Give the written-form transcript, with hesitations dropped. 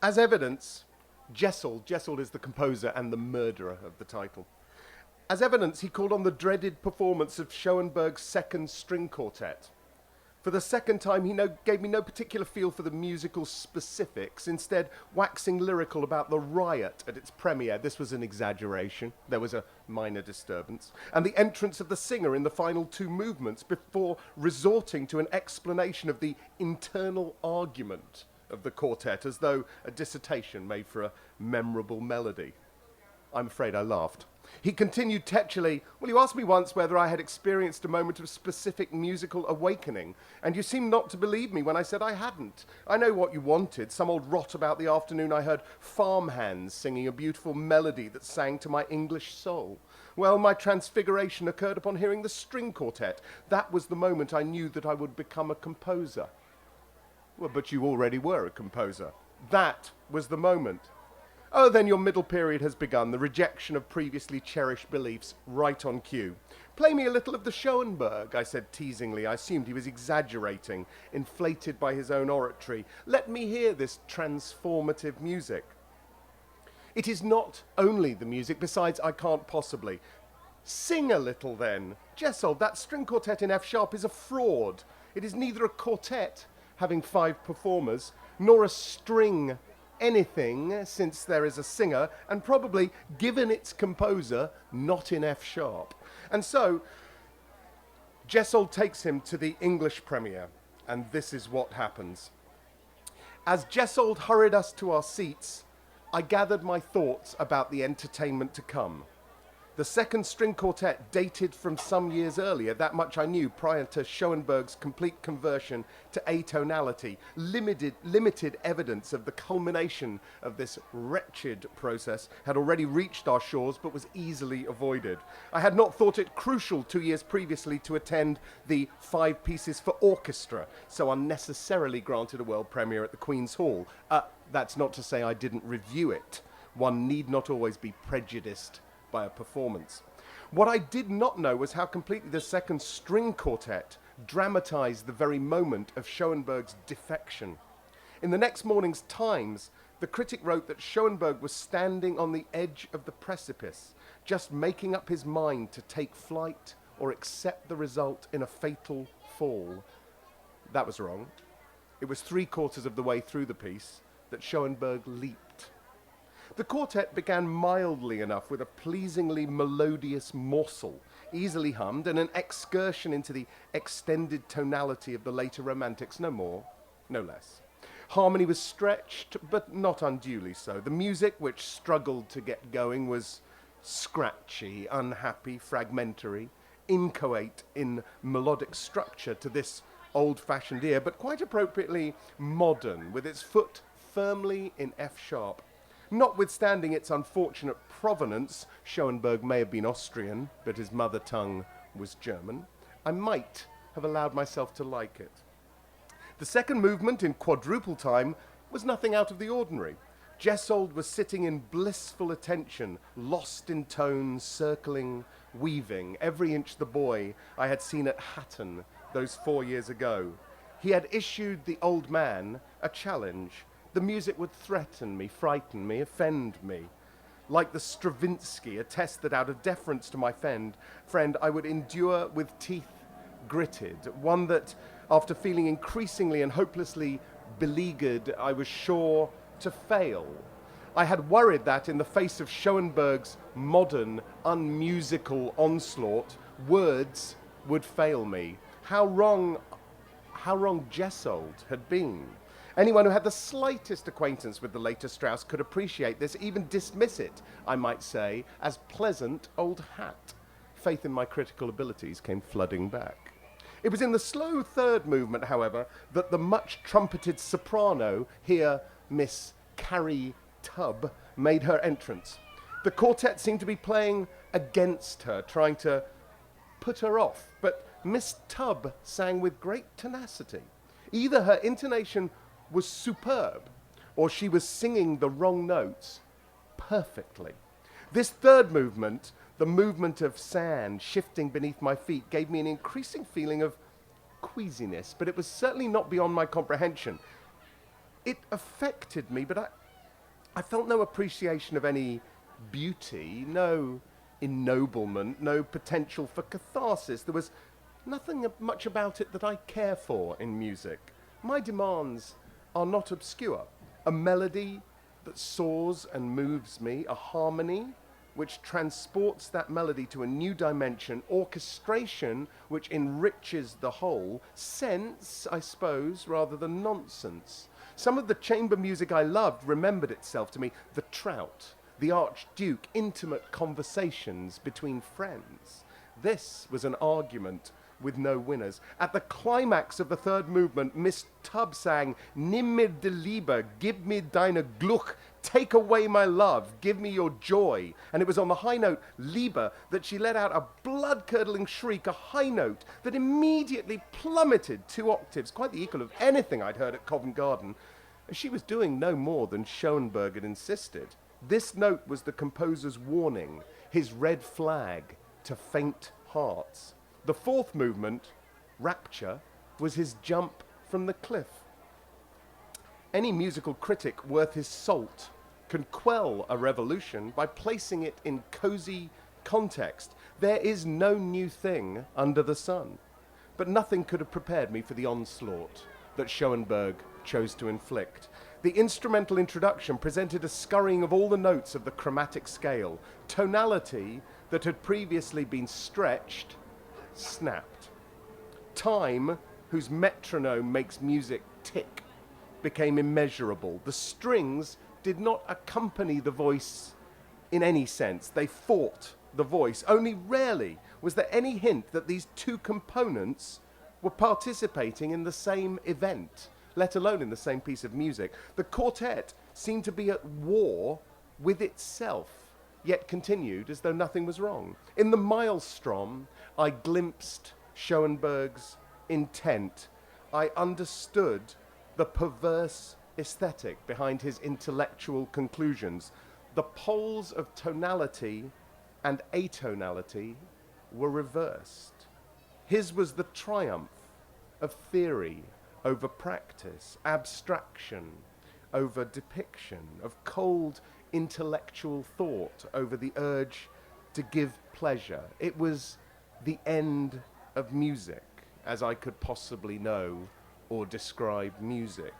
As evidence, Jessel is the composer and the murderer of the title. As evidence, he called on the dreaded performance of Schoenberg's second string quartet. For the second time, he gave me no particular feel for the musical specifics, instead waxing lyrical about the riot at its premiere. This was an exaggeration. There was a minor disturbance. And the entrance of the singer in the final two movements before resorting to an explanation of the internal argument of the quartet, as though a dissertation made for a memorable melody. I'm afraid I laughed. He continued tetchily, "Well, you asked me once whether I had experienced a moment of specific musical awakening, and you seemed not to believe me when I said I hadn't. I know what you wanted, some old rot about the afternoon I heard farmhands singing a beautiful melody that sang to my English soul. Well, my transfiguration occurred upon hearing the string quartet. That was the moment I knew that I would become a composer." "Well, but you already were a composer." "That was the moment." "Oh, then your middle period has begun, the rejection of previously cherished beliefs, right on cue." "Play me a little of the Schoenberg," I said teasingly. I assumed he was exaggerating, inflated by his own oratory. "Let me hear this transformative music." "It is not only the music, besides I can't possibly." "Sing a little then." "Jessel, that string quartet in F sharp is a fraud. It is neither a quartet, having 5 performers, nor a string anything, since there is a singer, and probably, given its composer, not in F sharp. And so, Jessel takes him to the English premiere, and this is what happens. As Jessel hurried us to our seats, I gathered my thoughts about the entertainment to come. The second string quartet dated from some years earlier, that much I knew prior to Schoenberg's complete conversion to atonality. Limited evidence of the culmination of this wretched process had already reached our shores, but was easily avoided. I had not thought it crucial 2 years previously to attend the 5 pieces for orchestra, so unnecessarily granted a world premiere at the Queen's Hall. That's not to say I didn't review it. One need not always be prejudiced by a performance. What I did not know was how completely the second string quartet dramatized the very moment of Schoenberg's defection. In the next morning's Times, the critic wrote that Schoenberg was standing on the edge of the precipice, just making up his mind to take flight or accept the result in a fatal fall. That was wrong. It was 3/4 of the way through the piece that Schoenberg leaped. The quartet began mildly enough with a pleasingly melodious morsel, easily hummed, and an excursion into the extended tonality of the later Romantics, no more, no less. Harmony was stretched, but not unduly so. The music, which struggled to get going, was scratchy, unhappy, fragmentary, inchoate in melodic structure to this old-fashioned ear, but quite appropriately modern, with its foot firmly in F sharp. Notwithstanding its unfortunate provenance, Schoenberg may have been Austrian, but his mother tongue was German, I might have allowed myself to like it. The second movement, in quadruple time, was nothing out of the ordinary. Jessold was sitting in blissful attention, lost in tones, circling, weaving, every inch the boy I had seen at Hatton those 4 years ago. He had issued the old man a challenge. The music would threaten me, frighten me, offend me. Like the Stravinsky, a test that out of deference to my friend, I would endure with teeth gritted. One that, after feeling increasingly and hopelessly beleaguered, I was sure to fail. I had worried that in the face of Schoenberg's modern, unmusical onslaught, words would fail me. How wrong Jessold had been. Anyone who had the slightest acquaintance with the later Strauss could appreciate this, even dismiss it, I might say, as pleasant old hat. Faith in my critical abilities came flooding back. It was in the slow third movement, however, that the much-trumpeted soprano, here Miss Carrie Tubb, made her entrance. The quartet seemed to be playing against her, trying to put her off, but Miss Tubb sang with great tenacity. Either her intonation was superb, or she was singing the wrong notes perfectly. This third movement, the movement of sand shifting beneath my feet, gave me an increasing feeling of queasiness, but it was certainly not beyond my comprehension. It affected me, but I felt no appreciation of any beauty, no ennoblement, no potential for catharsis. There was nothing much about it that I care for in music. My demands are not obscure. A melody that soars and moves me, a harmony which transports that melody to a new dimension, orchestration which enriches the whole, sense, I suppose, rather than nonsense. Some of the chamber music I loved remembered itself to me: the Trout, the Archduke, intimate conversations between friends. This was an argument with no winners. At the climax of the third movement, Miss Tubb sang, "Nimm mir de Liebe, gib mir deine Glück, take away my love, give me your joy." And it was on the high note, Liebe, that she let out a blood-curdling shriek, a high note that immediately plummeted 2 octaves, quite the equal of anything I'd heard at Covent Garden. She was doing no more than Schoenberg had insisted. This note was the composer's warning, his red flag to faint hearts. The fourth movement, Rapture, was his jump from the cliff. Any musical critic worth his salt can quell a revolution by placing it in cozy context. There is no new thing under the sun. But nothing could have prepared me for the onslaught that Schoenberg chose to inflict. The instrumental introduction presented a scurrying of all the notes of the chromatic scale. Tonality that had previously been stretched snapped. Time, whose metronome makes music tick, became immeasurable. The strings did not accompany the voice in any sense. They fought the voice. Only rarely was there any hint that these 2 components were participating in the same event, let alone in the same piece of music. The quartet seemed to be at war with itself, yet continued as though nothing was wrong. In the maelstrom, I glimpsed Schoenberg's intent. I understood the perverse aesthetic behind his intellectual conclusions. The poles of tonality and atonality were reversed. His was the triumph of theory over practice, abstraction over depiction, of cold intellectual thought over the urge to give pleasure. It was the end of music, as I could possibly know or describe music.